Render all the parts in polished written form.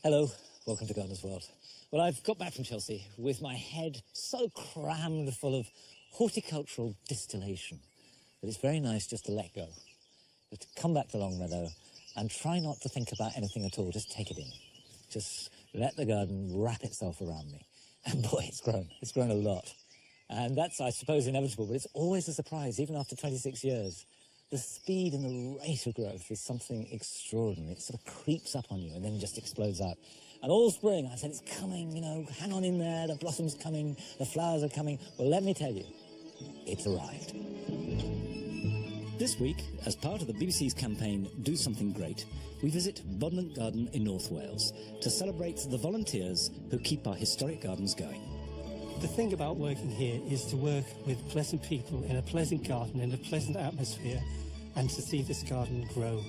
Hello, welcome to Gardener's World. Well, I've got back from Chelsea with my head so crammed full of horticultural distillation that it's very nice just to let go. Just to come back to Longmeadow and try not to think about anything at all, just take it in. Just let the garden wrap itself around me. And boy, it's grown a lot. And that's, I suppose, inevitable, but it's always a surprise, even after 26 years. The speed and the rate of growth is something extraordinary. It sort of creeps up on you and then just explodes out. And all spring I said, it's coming, you know, hang on in there, the blossom's coming, the flowers are coming. Well, let me tell you, it's arrived. This week, as part of the BBC's campaign Do Something Great, we visit Bodnant Garden in North Wales to celebrate the volunteers who keep our historic gardens going. The thing about working here is to work with pleasant people in a pleasant garden, in a pleasant atmosphere, and to see this garden grow.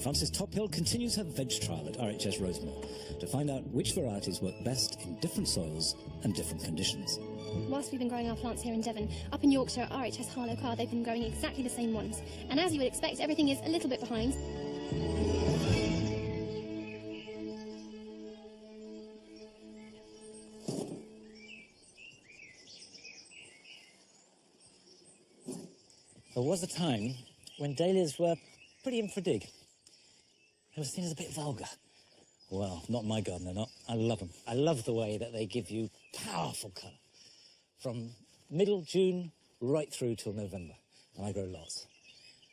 Frances Tophill continues her veg trial at RHS Rosemore to find out which varieties work best in different soils and different conditions. Whilst we've been growing our plants here in Devon, up in Yorkshire at RHS Harlow Carr, they've been growing exactly the same ones. And as you would expect, everything is a little bit behind. There was a time when dahlias were pretty in for a dig. They were seen as a bit vulgar. Well, not in my garden, they're not. I love them. I love the way that they give you powerful colour. From middle June right through till November, and I grow lots.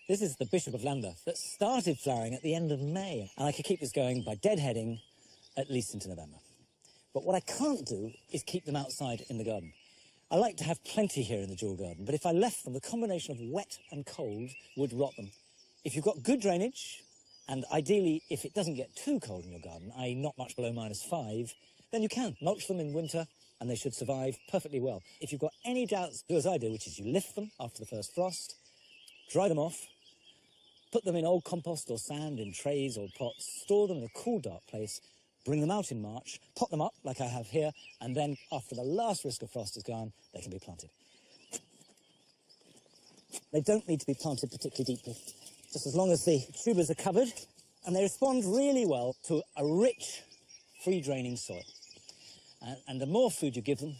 This is the Bishop of Lambeth that started flowering at the end of May, and I could keep this going by deadheading at least into November. But what I can't do is keep them outside in the garden. I like to have plenty here in the jewel garden, but if I left them, the combination of wet and cold would rot them. If you've got good drainage, and ideally if it doesn't get too cold in your garden, i.e. not much below -5, then you can mulch them in winter and they should survive perfectly well. If you've got any doubts, do as I do, which is you lift them after the first frost, dry them off, put them in old compost or sand in trays or pots, store them in a cool, dark place, bring them out in March, pot them up like I have here, and then after the last risk of frost is gone, they can be planted. They don't need to be planted particularly deeply, just as long as the tubers are covered, and they respond really well to a rich, free-draining soil. And the more food you give them,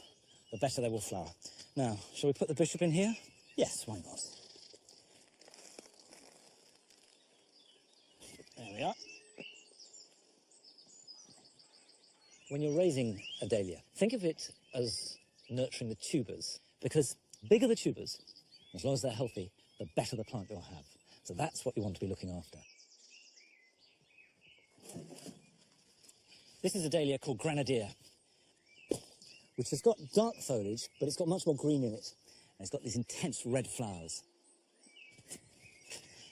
the better they will flower. Now, shall we put the bishop in here? Yes, why not? There we are. When you're raising a dahlia, think of it as nurturing the tubers, because the bigger the tubers, as long as they're healthy, the better the plant you'll have. So that's what you want to be looking after. This is a dahlia called Grenadier, which has got dark foliage, but it's got much more green in it. And it's got these intense red flowers.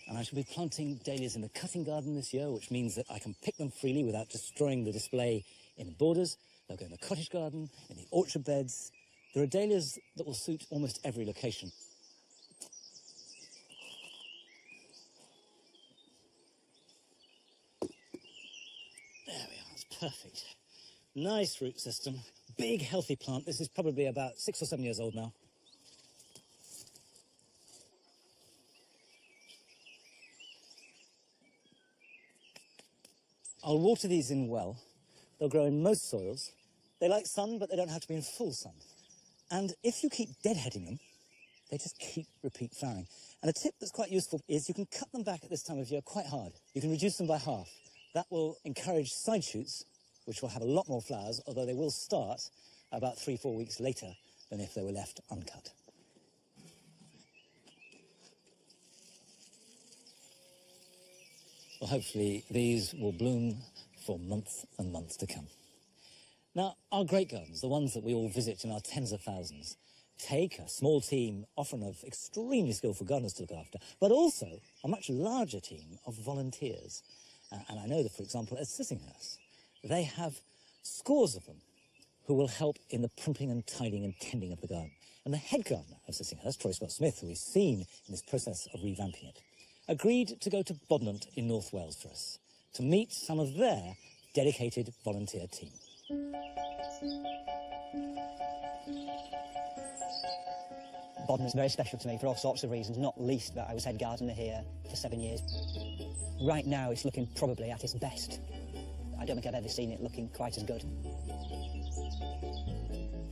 And I shall be planting dahlias in the cutting garden this year, which means that I can pick them freely without destroying the display in the borders. They'll go in the cottage garden, in the orchard beds. There are dahlias that will suit almost every location. There we are, that's perfect. Nice root system, big healthy plant. This is probably about 6 or 7 years old now. I'll water these in well. They'll grow in most soils. They like sun, but they don't have to be in full sun. And if you keep deadheading them, they just repeat flowering. And a tip that's quite useful is you can cut them back at this time of year quite hard. You can reduce them by half. That will encourage side shoots, which will have a lot more flowers, although they will start about 3-4 weeks later than if they were left uncut. Well, hopefully these will bloom for months and months to come. Now, our great gardens, the ones that we all visit in our tens of thousands, take a small team, often of extremely skillful gardeners to look after, but also a much larger team of volunteers. And I know that, for example, at Sissinghurst, they have scores of them who will help in the primping and tidying and tending of the garden. And the head gardener of Sissinghurst, Troy Scott-Smith, who we've seen in this process of revamping it, agreed to go to Bodnant in North Wales for us to meet some of their dedicated volunteer team. Bodnant's very special to me for all sorts of reasons, not least that I was head gardener here for 7 years. Right now it's looking probably at its best. I don't think I've ever seen it looking quite as good.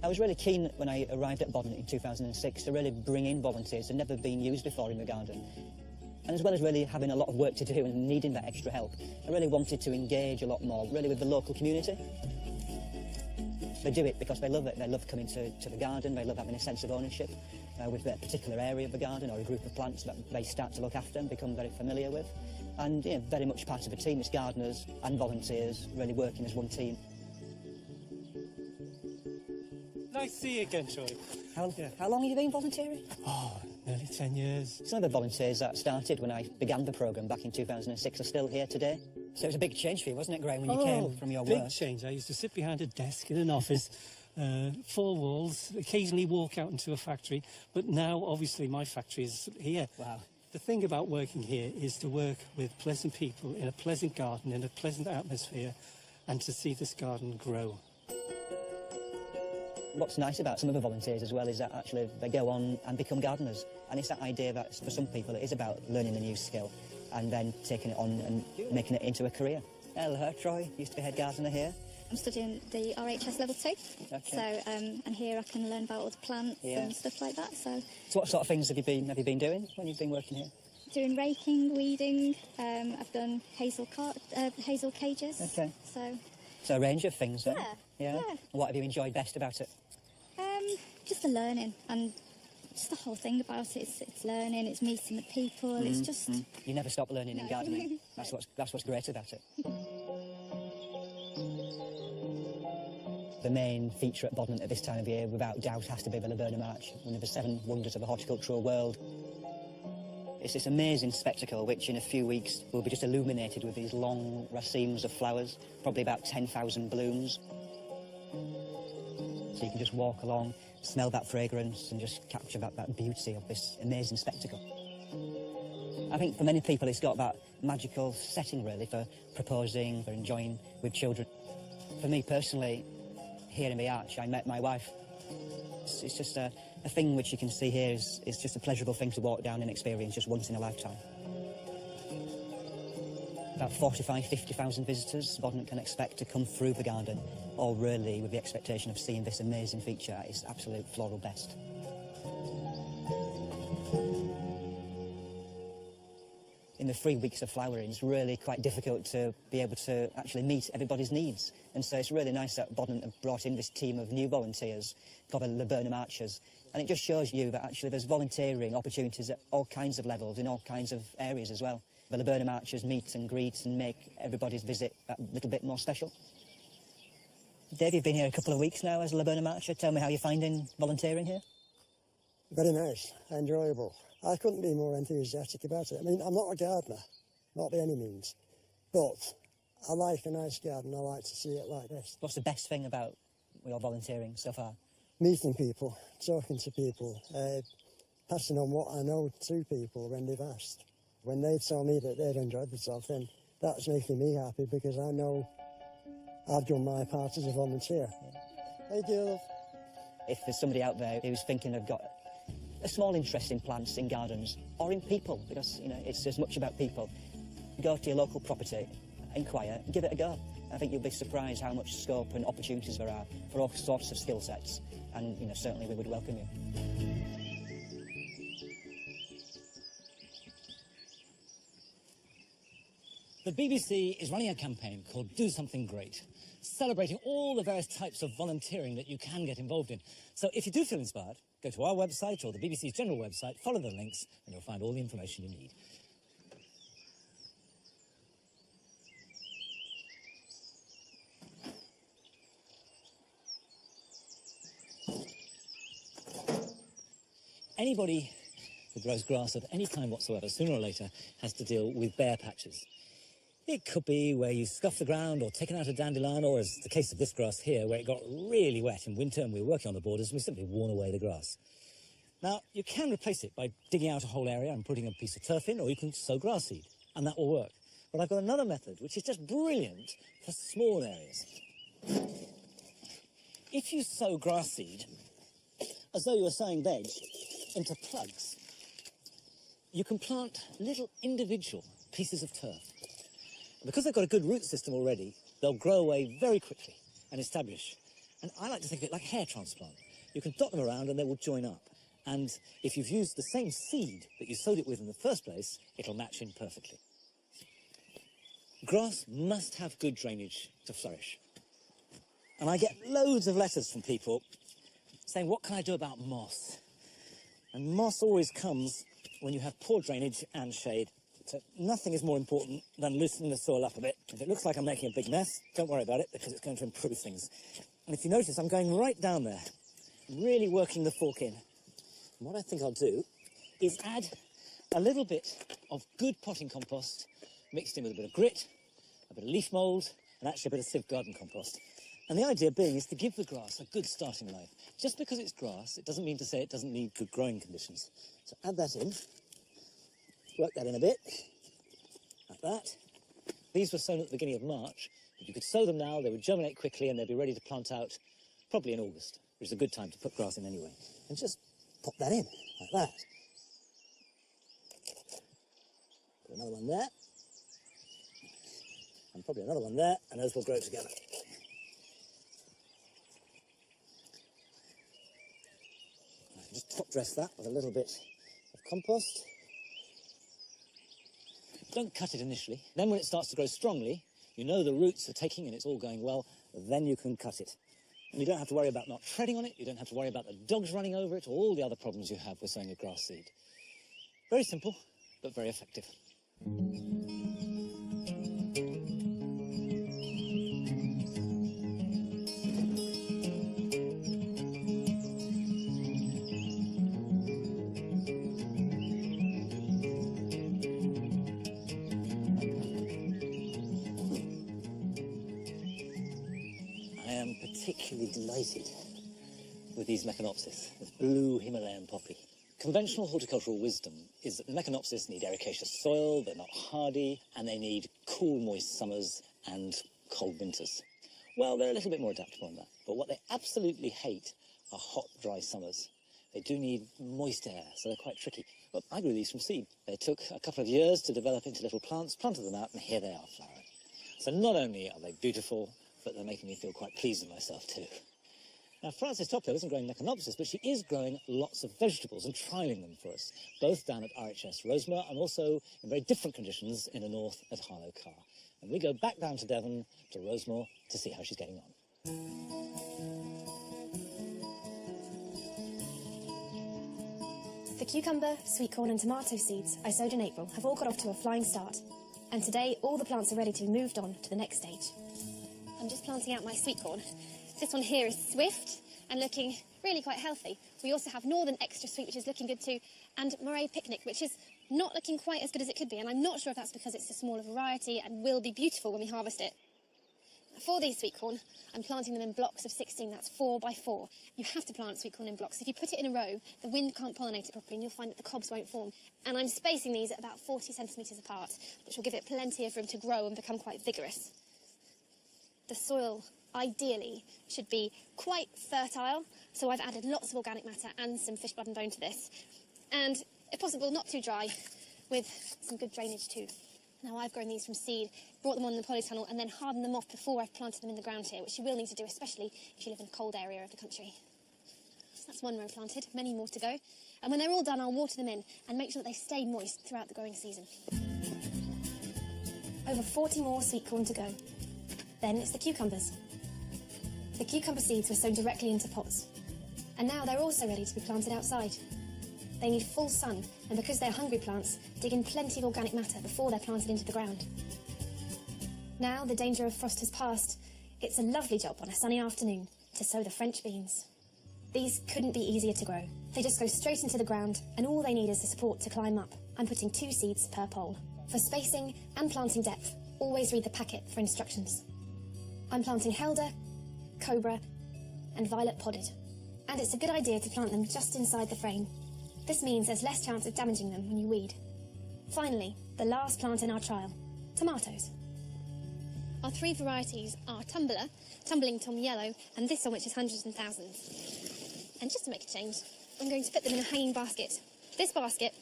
I was really keen when I arrived at Bodden in 2006 to really bring in volunteers that had never been used before in the garden. And as well as really having a lot of work to do and needing that extra help, I really wanted to engage a lot more, really, with the local community. They do it because they love it. They love coming to the garden. They love having a sense of ownership with a particular area of the garden or a group of plants that they start to look after and become very familiar with. And very much part of a team. It's gardeners and volunteers really working as one team. Nice to see you again, Troy. How long have you been volunteering? Oh, nearly 10 years. Some of the volunteers that started when I began the programme back in 2006 are still here today. So it was a big change for you, wasn't it, Graham, when you came from your big work? change. I used to sit behind a desk in an office, 4 walls, occasionally walk out into a factory, but now, obviously, my factory is here. Wow. The thing about working here is to work with pleasant people in a pleasant garden, in a pleasant atmosphere, and to see this garden grow. What's nice about some of the volunteers as well is that actually they go on and become gardeners. And it's that idea that for some people it is about learning a new skill and then taking it on and making it into a career. Hello, Troy. Used to be head gardener here. I'm studying the RHS level 2. Okay. So, and here I can learn about all the plants and stuff like that. So what sort of things have you been doing when you've been working here? doing raking, weeding. I've done hazel cages. Okay. So a range of things then. Yeah. What have you enjoyed best about it? just the learning and just the whole thing about it. It's learning, it's meeting the people, it's just... You never stop learning in gardening. That's what's great about it. The main feature at Bodden at this time of year, without doubt, has to be the Laburnum Arch, one of the 7 wonders of the horticultural world. It's this amazing spectacle which in a few weeks will be just illuminated with these long racemes of flowers, probably about 10,000 blooms. So you can just walk along, smell that fragrance and just capture that beauty of this amazing spectacle. I think for many people it's got that magical setting really for proposing, for enjoying with children. For me personally, here in the Arch, I met my wife. It's just a thing which you can see here is just a pleasurable thing to walk down and experience just once in a lifetime. About 50,000 visitors Bodden can expect to come through the garden, all really with the expectation of seeing this amazing feature at its absolute floral best. In the 3 weeks of flowering, it's really quite difficult to be able to actually meet everybody's needs. And so it's really nice that Bodden have brought in this team of new volunteers called the Laburnum Archers. And it just shows you that actually there's volunteering opportunities at all kinds of levels, in all kinds of areas as well. The Laburnum Archers meet and greet and make everybody's visit a little bit more special. Dave, you've been here a couple of weeks now as a Laburnum Archer. Tell me how you're finding volunteering here. Very nice, enjoyable. I couldn't be more enthusiastic about it. I mean, I'm not a gardener, not by any means, but I like a nice garden. I like to see it like this. What's the best thing about your volunteering so far? Meeting people, talking to people, passing on what I know to people when they've asked. When they tell me that they've enjoyed themselves, then that's making me happy because I know I've done my part as a volunteer. Hey, dear. If there's somebody out there who's thinking they've got a small interest in plants, in gardens, or in people, because, you know, it's as much about people, go to your local property, inquire, and give it a go. I think you'll be surprised how much scope and opportunities there are for all sorts of skill sets, and, you know, certainly we would welcome you. The BBC is running a campaign called Do Something Great, celebrating all the various types of volunteering that you can get involved in. So if you do feel inspired, go to our website or the BBC's general website, follow the links, and you'll find all the information you need. Anybody who grows grass of any kind whatsoever, sooner or later, has to deal with bare patches. It could be where you scuff the ground or taken out a dandelion, or as the case of this grass here, where it got really wet in winter and we were working on the borders, we simply worn away the grass. Now, you can replace it by digging out a whole area and putting a piece of turf in, or you can sow grass seed, and that will work. But I've got another method, which is just brilliant for small areas. If you sow grass seed, as though you were sowing veg, into plugs, you can plant little individual pieces of turf. Because they've got a good root system already, they'll grow away very quickly and establish. And I like to think of it like hair transplant. You can dot them around and they will join up. And if you've used the same seed that you sowed it with in the first place, it'll match in perfectly. Grass must have good drainage to flourish. And I get loads of letters from people saying, what can I do about moss? And moss always comes when you have poor drainage and shade. So nothing is more important than loosening the soil up a bit. If it looks like I'm making a big mess, don't worry about it, because it's going to improve things. And if you notice, I'm going right down there, really working the fork in. And what I think I'll do is add a little bit of good potting compost mixed in with a bit of grit, a bit of leaf mould, and actually a bit of sieve garden compost. And the idea being is to give the grass a good starting life. Just because it's grass, it doesn't mean to say it doesn't need good growing conditions. So add that in, work that in a bit, like that. These were sown at the beginning of March. If you could sow them now, they would germinate quickly and they'd be ready to plant out probably in August, which is a good time to put grass in anyway. And just pop that in, like that. Put another one there. And probably another one there, and those will grow together. Just top dress that with a little bit of compost. Don't cut it initially. Then when it starts to grow strongly, you know the roots are taking and it's all going well, then you can cut it. And you don't have to worry about not treading on it, you don't have to worry about the dogs running over it, or all the other problems you have with sowing a grass seed. Very simple, but very effective. Particularly delighted with these Meconopsis, this blue Himalayan poppy. Conventional horticultural wisdom is that Meconopsis need ericaceous soil, they're not hardy, and they need cool, moist summers and cold winters. Well, they're a little bit more adaptable than that, but what they absolutely hate are hot, dry summers. They do need moist air, so they're quite tricky. Well, I grew these from seed. They took a couple of years to develop into little plants, planted them out, and here they are flowering. So not only are they beautiful, but they're making me feel quite pleased with myself too. Now, Frances Tophill isn't growing Meconopsis, but she is growing lots of vegetables and trialling them for us, both down at RHS Rosemoor and also in very different conditions in the north at Harlow Carr. And we go back down to Devon, to Rosemoor, to see how she's getting on. The cucumber, sweet corn and tomato seeds I sowed in April have all got off to a flying start. And today, all the plants are ready to be moved on to the next stage. I'm just planting out my sweet corn. This one here is swift and looking really quite healthy. We also have Northern Extra Sweet, which is looking good too, and Moray Picnic, which is not looking quite as good as it could be, and I'm not sure if that's because it's a smaller variety and will be beautiful when we harvest it. For these sweet corn, I'm planting them in blocks of 16, that's 4 by 4. You have to plant sweet corn in blocks. If you put it in a row, the wind can't pollinate it properly and you'll find that the cobs won't form. And I'm spacing these at about 40 centimetres apart, which will give it plenty of room to grow and become quite vigorous. The soil, ideally, should be quite fertile, so I've added lots of organic matter and some fish blood and bone to this. And, if possible, not too dry, with some good drainage too. Now, I've grown these from seed, brought them on the polytunnel, and then hardened them off before I've planted them in the ground here, which you will need to do, especially if you live in a cold area of the country. So that's one row planted, many more to go. And when they're all done, I'll water them in and make sure that they stay moist throughout the growing season. Over 40 more sweet corn to go. Then it's the cucumbers. The cucumber seeds were sown directly into pots. And now they're also ready to be planted outside. They need full sun, and because they're hungry plants, dig in plenty of organic matter before they're planted into the ground. Now the danger of frost has passed, it's a lovely job on a sunny afternoon to sow the French beans. These couldn't be easier to grow. They just go straight into the ground, and all they need is the support to climb up. I'm putting 2 seeds per pole. For spacing and planting depth, always read the packet for instructions. I'm planting Helder, Cobra and Violet Podded. And it's a good idea to plant them just inside the frame. This means there's less chance of damaging them when you weed. Finally, the last plant in our trial, tomatoes. Our 3 varieties are Tumbler, Tumbling Tom Yellow, and this one which is Hundreds and Thousands. And just to make a change, I'm going to put them in a hanging basket. This basket,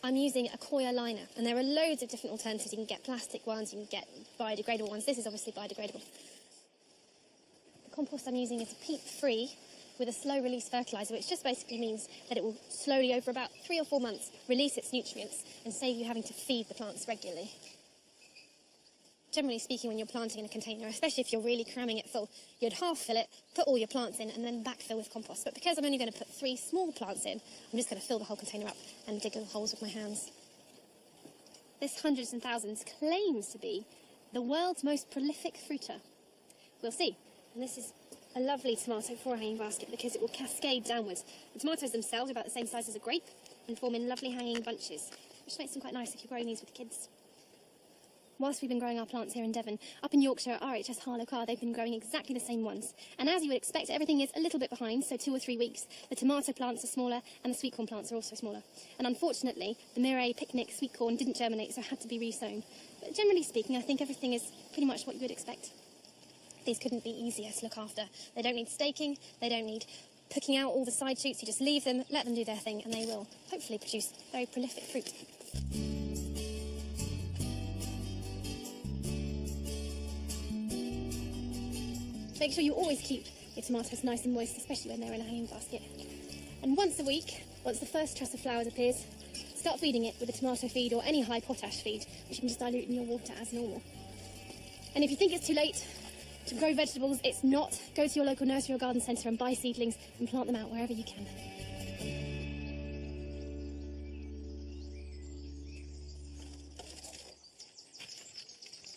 I'm using a coir liner, and there are loads of different alternatives. You can get plastic ones, you can get biodegradable ones. This is obviously biodegradable. compost I'm using is peat-free with a slow-release fertiliser, which just basically means that it will slowly, over about 3 or 4 months, release its nutrients and save you having to feed the plants regularly. Generally speaking, when you're planting in a container, especially if you're really cramming it full, you'd half fill it, put all your plants in, and then backfill with compost. But because I'm only going to put 3 small plants in, I'm just going to fill the whole container up and dig little holes with my hands. This Hundreds and Thousands claims to be the world's most prolific fruiter. We'll see. And this is a lovely tomato for a hanging basket because it will cascade downwards. The tomatoes themselves are about the same size as a grape and form in lovely hanging bunches, which makes them quite nice if you're growing these with kids. Whilst we've been growing our plants here in Devon, up in Yorkshire at RHS Harlow-Carr, they've been growing exactly the same ones. And as you would expect, everything is a little bit behind, so 2 or 3 weeks. The tomato plants are smaller, and the sweet corn plants are also smaller. And unfortunately, the Mireille Picnic sweet corn didn't germinate, so had to be resown. But generally speaking, I think everything is pretty much what you would expect. These couldn't be easier to look after. They don't need staking, they don't need picking out all the side shoots. You just leave them, let them do their thing, and they will hopefully produce very prolific fruit. Make sure you always keep your tomatoes nice and moist, especially when they're in a hanging basket. And once a week, once the first truss of flowers appears, start feeding it with a tomato feed or any high potash feed, which you can just dilute in your water as normal. And if you think it's too late to grow vegetables, it's not. Go to your local nursery or garden centre and buy seedlings and plant them out wherever you can.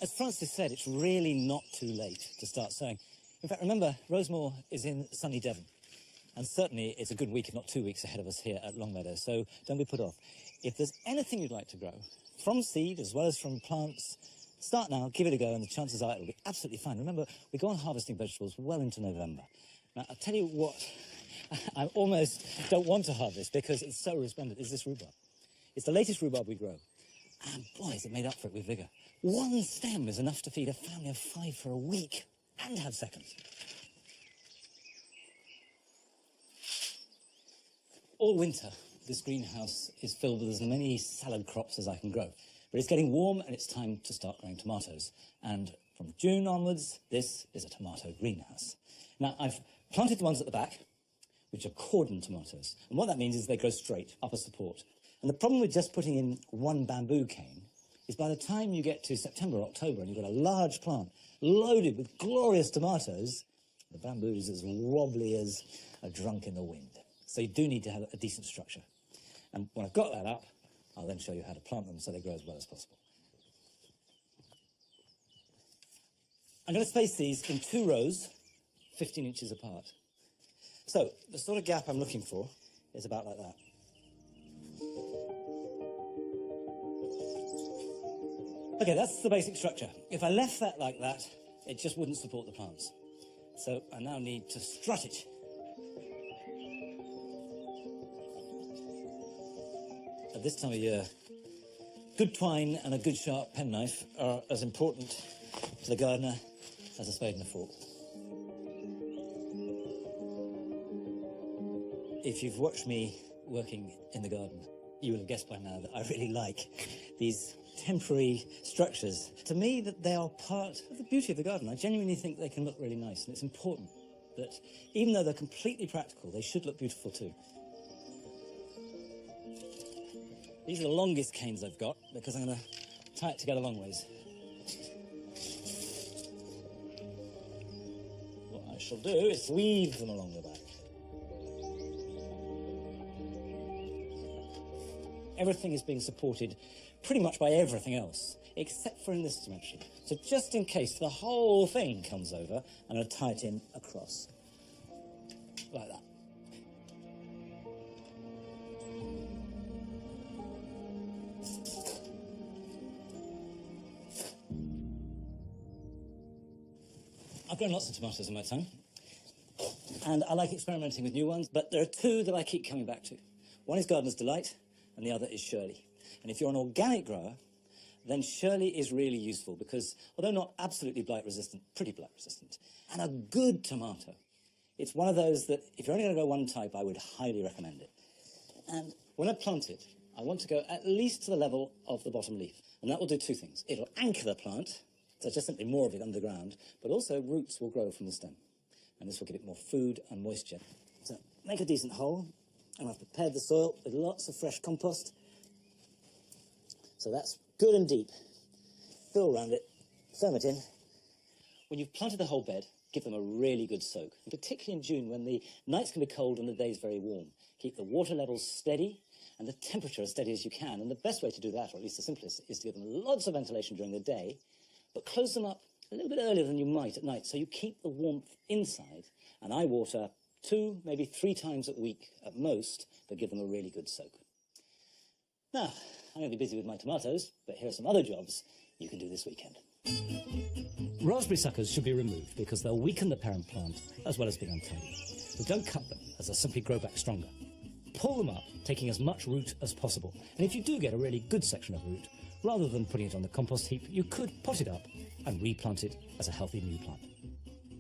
As Francis said, it's really not too late to start sowing. In fact, remember, Rosemoor is in sunny Devon. And certainly it's a good week, if not 2 weeks, ahead of us here at Longmeadow, so don't be put off. If there's anything you'd like to grow, from seed as well as from plants, start now, give it a go, and the chances are it'll be absolutely fine. Remember, we go on harvesting vegetables well into November. Now, I'll tell you what, I almost don't want to harvest because it's so resplendent, is this rhubarb. It's the latest rhubarb we grow. And boy, is it made up for it with vigour. 1 stem is enough to feed a family of 5 for a week and have seconds. All winter, this greenhouse is filled with as many salad crops as I can grow. But it's getting warm and it's time to start growing tomatoes. And from June onwards, this is a tomato greenhouse. Now, I've planted the ones at the back, which are cordon tomatoes. And what that means is they grow straight, up a support. And the problem with just putting in 1 bamboo cane is by the time you get to September or October and you've got a large plant loaded with glorious tomatoes, the bamboo is as wobbly as a drunk in the wind. So you do need to have a decent structure. And when I've got that up, I'll then show you how to plant them so they grow as well as possible. I'm going to space these in 2 rows, 15 inches apart. So the sort of gap I'm looking for is about like that. Okay, that's the basic structure. If I left that like that, it just wouldn't support the plants. So I now need to strut it. At this time of year, good twine and a good sharp penknife are as important to the gardener as a spade and a fork. If you've watched me working in the garden, you will have guessed by now that I really like these temporary structures. To me, that they are part of the beauty of the garden. I genuinely think they can look really nice, and it's important that even though they're completely practical, they should look beautiful too. These are the longest canes I've got because I'm going to tie it together long ways. What I shall do is weave them along the back. Everything is being supported pretty much by everything else, except for in this dimension. So just in case the whole thing comes over, I'm going to tie it in across, like that. I've grown lots of tomatoes in my time, and I like experimenting with new ones, but there are 2 that I keep coming back to. One is Gardener's Delight, and the other is Shirley. And if you're an organic grower, then Shirley is really useful because, although not absolutely blight resistant, pretty blight resistant, and a good tomato, it's one of those that if you're only going to go one type, I would highly recommend it. And when I plant it, I want to go at least to the level of the bottom leaf. And that will do 2 things. It'll anchor the plant, so just simply more of it underground, but also roots will grow from the stem. and this will give it more food and moisture. So make a decent hole, and I've prepared the soil with lots of fresh compost. So that's good and deep. Fill around it, firm it in. When you've planted the whole bed, give them a really good soak, and particularly in June when the nights can be cold and the days very warm. Keep the water levels steady and the temperature as steady as you can, and the best way to do that, or at least the simplest, is to give them lots of ventilation during the day, but close them up a little bit earlier than you might at night, so you keep the warmth inside. And I water 2, maybe 3 times a week at most, but give them a really good soak. Now, I'm going to be busy with my tomatoes, but here are some other jobs you can do this weekend. Raspberry suckers should be removed because they'll weaken the parent plant as well as being untidy. But don't cut them, as they'll simply grow back stronger. Pull them up, taking as much root as possible. And if you do get a really good section of root, rather than putting it on the compost heap, you could pot it up and replant it as a healthy new plant.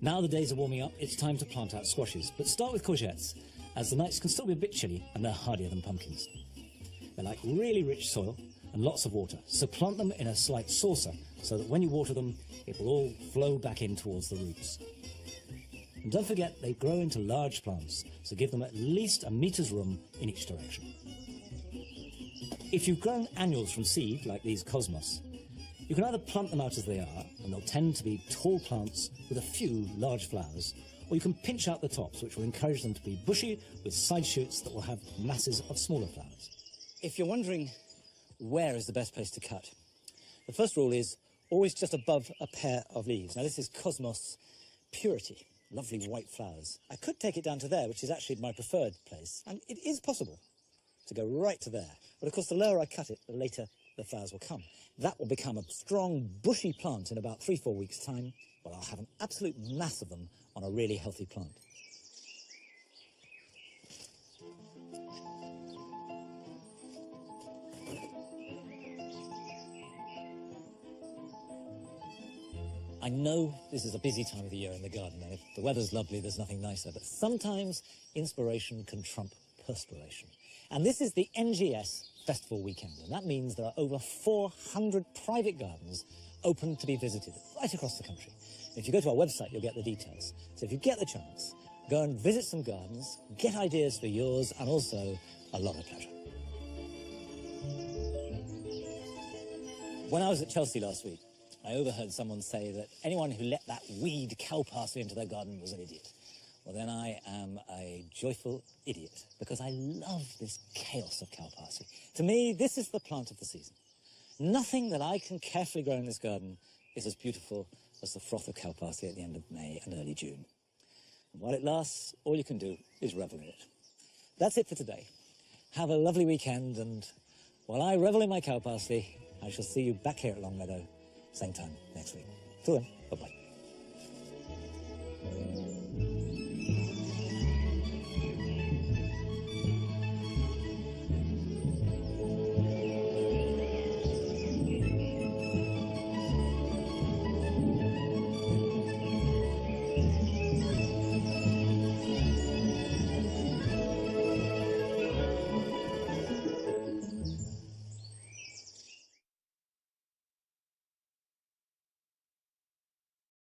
Now the days are warming up, it's time to plant out squashes, but start with courgettes, as the nights can still be a bit chilly and they're hardier than pumpkins. They like really rich soil and lots of water, so plant them in a slight saucer so that when you water them, it will all flow back in towards the roots. And don't forget, they grow into large plants, so give them at least a meter's room in each direction. If you've grown annuals from seed, like these cosmos, you can either plant them out as they are, and they'll tend to be tall plants with a few large flowers, or you can pinch out the tops, which will encourage them to be bushy with side shoots that will have masses of smaller flowers. If you're wondering where is the best place to cut, the first rule is always just above a pair of leaves. Now this is Cosmos Purity, lovely white flowers. I could take it down to there, which is actually my preferred place, and it is possible to go right to there. But of course the lower I cut it, the later the flowers will come. That will become a strong bushy plant in about 3-4 weeks' time, but I'll have an absolute mass of them on a really healthy plant. I know this is a busy time of the year in the garden, and if the weather's lovely, there's nothing nicer, but sometimes inspiration can trump perspiration. And this is the NGS Festival Weekend, and that means there are over 400 private gardens open to be visited right across the country. And if you go to our website, you'll get the details. So if you get the chance, go and visit some gardens, get ideas for yours, and also a lot of pleasure. When I was at Chelsea last week, I overheard someone say that anyone who let that weed cow parsley into their garden was an idiot. Well, then I am a joyful idiot, because I love this chaos of cow parsley. To me, this is the plant of the season. Nothing that I can carefully grow in this garden is as beautiful as the froth of cow parsley at the end of May and early June. And while it lasts, all you can do is revel in it. That's it for today. Have a lovely weekend, and while I revel in my cow parsley, I shall see you back here at Longmeadow, same time next week. Till then, bye-bye.